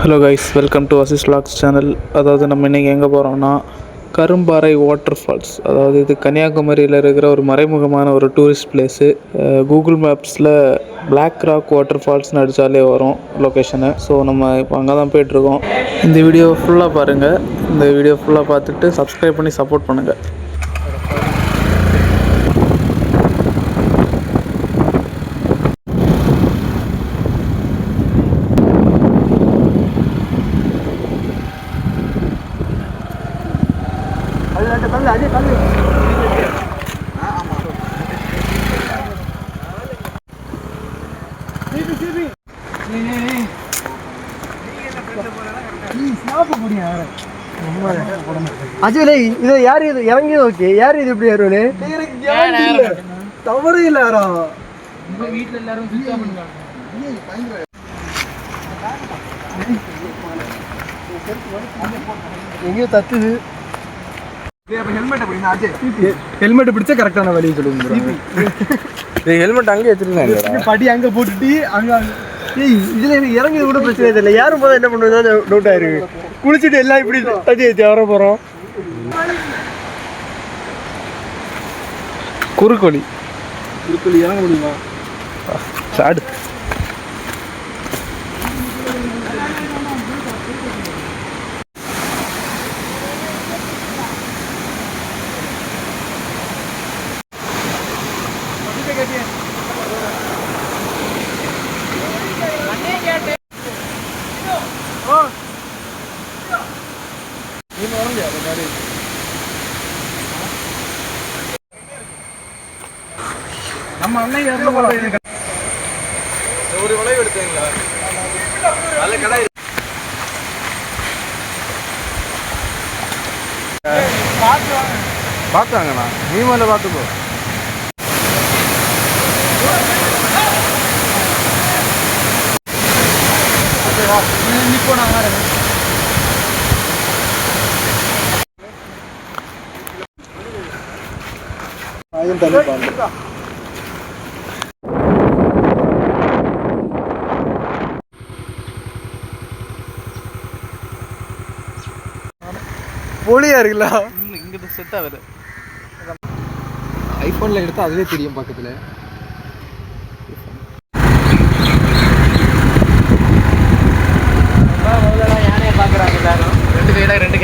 Hello guys, welcome to Asis vlogs channel. அதாவது நம்ம இன்றைக்கி எங்கே போகிறோம்னா கரும்பாறை வாட்டர் ஃபால்ஸ். அதாவது இது கன்னியாகுமரியில் இருக்கிற ஒரு மறைமுகமான ஒரு டூரிஸ்ட் பிளேஸு. கூகுள் மேப்ஸில் பிளாக் ராக் வாட்டர் ஃபால்ஸ்னு அடித்தாலே வரும் லொக்கேஷனு. ஸோ நம்ம இப்போ அங்கே தான் போய்ட்ருக்கோம். இந்த வீடியோ ஃபுல்லாக பாருங்கள். இந்த வீடியோ ஃபுல்லாக பார்த்துட்டு சப்ஸ்கிரைப் பண்ணி சப்போர்ட் பண்ணுங்கள். அஜய் இது யார்? இது இறங்கி ஓகே. யார் இது? இப்படி யாரு தவறு இல்லை. யாரும் வீட்டில் எல்லாரும் எங்கேயோ தத்துது. ஹெல்மெட் பிடிச்சா கரெக்டான வழி சொல்லுங்க. ஹெல்மெட் அங்கே வச்சுருந்தாங்க, படி அங்கே போட்டுட்டு அங்கே. இதுல எனக்கு இறங்கி கூட பிரச்சனை தெரியல. யாரும் போதா என்ன பண்ணுறது டவுட் ஆயிருக்கு. குளிச்சுட்டு எல்லாம் இப்படி தட்டி வர போகிறோம். குறுக்கோழி இறங்க முடியுமா? சாடு நம்ம அண்ணன் ஒரு வளைவு எடுத்தீங்களா? நல்ல கடை பார்த்தாங்கண்ணா. நீ மேலே பார்த்துக்கோ. போலியா இருக்குல்ல. இங்கிட்ட செட் ஆகுது. ஐஃபோனில் எடுத்தால் அதுவே தெரியும் பக்கத்தில். முதல்ல யானையை பார்க்குறாங்க எல்லாரும். ரெண்டு